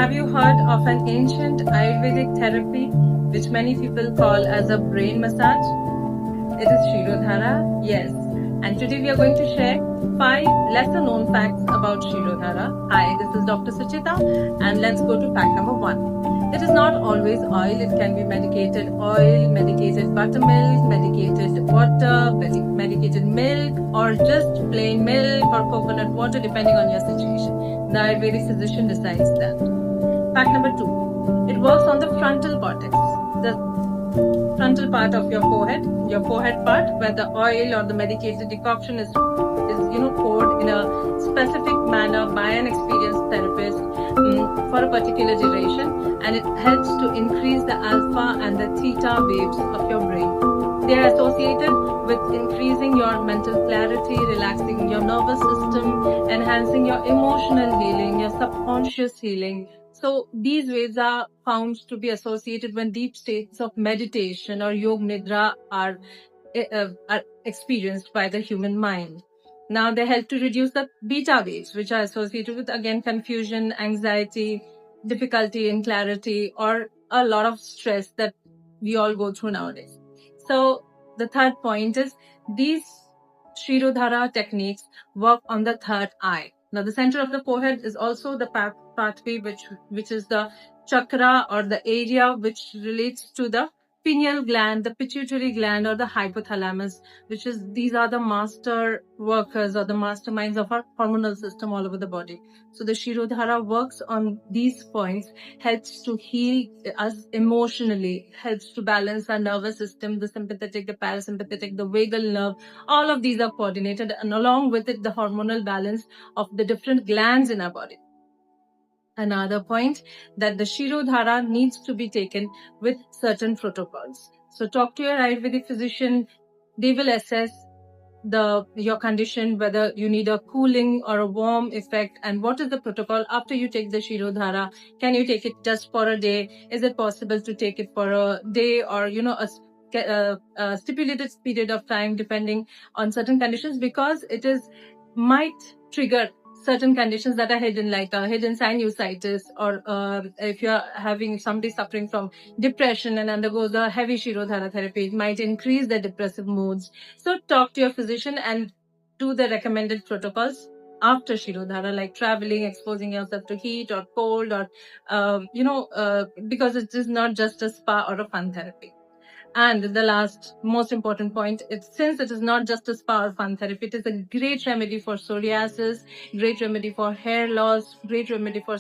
Have you heard of an ancient Ayurvedic therapy which many people call as a brain massage? It is Shirodhara, yes. And today we are going to share 5 lesser known facts about Shirodhara. Hi, this is Dr. Suchita, and let's go to fact number 1. It is not always oil, it can be medicated oil, medicated buttermilk, medicated water, medicated milk, or just plain milk or coconut water depending on your situation. The Ayurvedic physician decides that. Fact number 2. It works on the frontal cortex, the frontal part of your forehead part, where the oil or the medicated decoction is poured in a specific manner by an experienced therapist for a particular duration, and it helps to increase the alpha and the theta waves of your brain. They are associated with increasing your mental clarity, relaxing your nervous system, enhancing your emotional healing, your subconscious healing. So these waves are found to be associated when deep states of meditation or Yog Nidra are experienced by the human mind. Now they help to reduce the beta waves, which are associated with, again, confusion, anxiety, difficulty in clarity, or a lot of stress that we all go through nowadays. So the third point is these Shirodhara techniques work on the third eye. Now the center of the forehead is also the pathway which is the chakra or the area which relates to the pineal gland, the pituitary gland, or the hypothalamus, these are the master workers or the masterminds of our hormonal system all over the body. So the Shirodhara works on these points, helps to heal us emotionally, helps to balance our nervous system, the sympathetic, the parasympathetic, the vagal nerve. All of these are coordinated, and along with it, the hormonal balance of the different glands in our body. Another point that the Shirodhara needs to be taken with certain protocols. So talk to your Ayurvedic physician. They will assess your condition, whether you need a cooling or a warm effect, and what is the protocol after you take the Shirodhara. Can you take it just for a day? Is it possible to take it for a day or a stipulated period of time depending on certain conditions, because it might trigger certain conditions that are hidden, like a hidden sinusitis, or if you're having somebody suffering from depression and undergoes a heavy Shirodhara therapy, it might increase their depressive moods. So talk to your physician and do the recommended protocols after Shirodhara, like traveling, exposing yourself to heat or cold, or because it is not just a spa or a fun therapy. And the last, most important point, since it is not just a spa or fun therapy, it is a great remedy for psoriasis, great remedy for hair loss, great remedy for